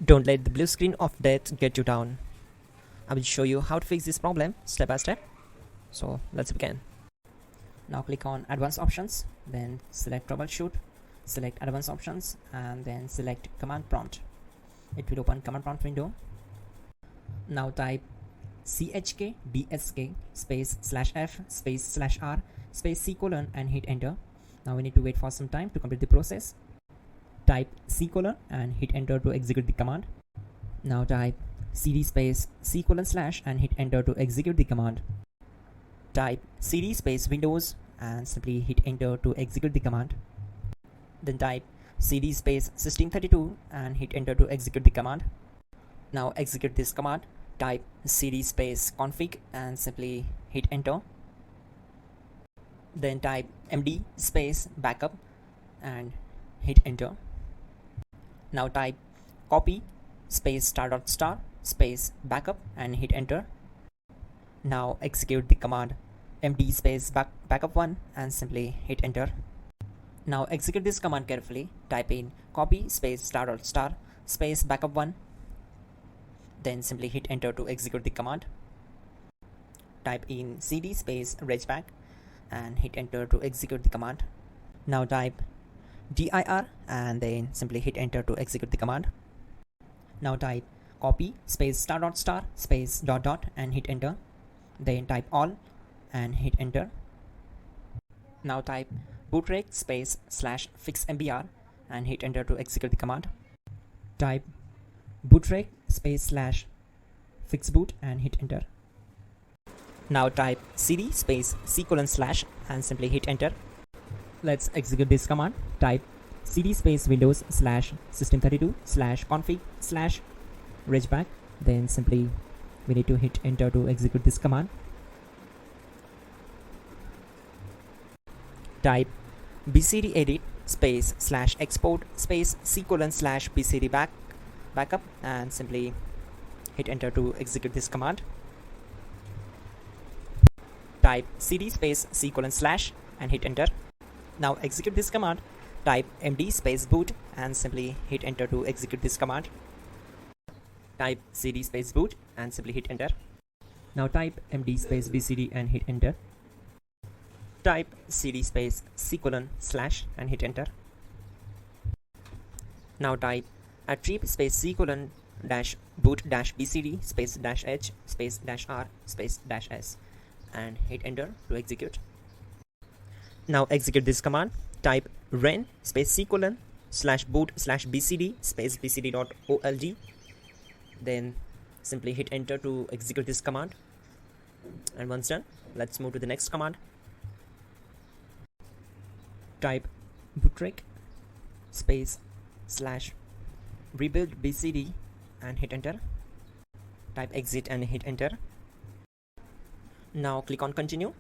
Don't let the blue screen of death get you down. I will show you how to fix this problem step by step. So let's begin. Now click on Advanced Options, then select Troubleshoot, select Advanced Options, and then select Command Prompt. It will open Command Prompt window. Now type chk dsk space /f space /r space c colon and hit enter. Now we need to wait for some time to complete the process. Type c colon and hit enter to execute the command. Now type cd space c colon / and hit enter to execute the command. Type cd space windows and simply hit enter to execute the command. Then type cd space system32 and hit enter to execute the command. Now execute this command. Type cd space config and simply hit enter. Then type md space backup and hit enter. Now type copy space ** space backup and hit enter. Now execute the command md space backup1 and simply hit enter. Now execute this command carefully. Type in copy space ** space backup1. Then simply hit enter to execute the command. Type in cd space regback and hit enter to execute the command. Now type dir and then simply hit enter to execute the command. Now type copy space ** space ... and hit enter. Then type all and hit enter. Now type bootrec space /fixmbr and hit enter to execute the command. Type bootrec space /fixboot and hit enter. Now type cd space c colon / and simply hit enter. Let's execute this command. Type cd space windows /system32 /config /regback. Then simply we need to hit enter to execute this command. Type bcd edit space /export space c colon /bcd backup and simply hit enter to execute this command. Type cd space c colon / and hit enter. Now execute this command. Type md space boot and simply hit enter to execute this command. Type cd space boot and simply hit enter. Now type md space bcd and hit enter. Type cd space c colon / and hit enter. Now type attrib space c colon -boot -bcd space -h space -r space -s and hit enter to execute. Now execute this command. Type ren space c colon /boot /bcd space bcd.old. Then simply hit enter to execute this command. And once done, let's move to the next command. Type bootrec space /rebuild bcd and hit enter. Type exit and hit enter. Now click on continue.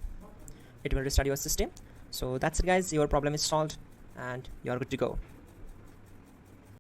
It will restart your system. So that's it guys, your problem is solved and you're good to go.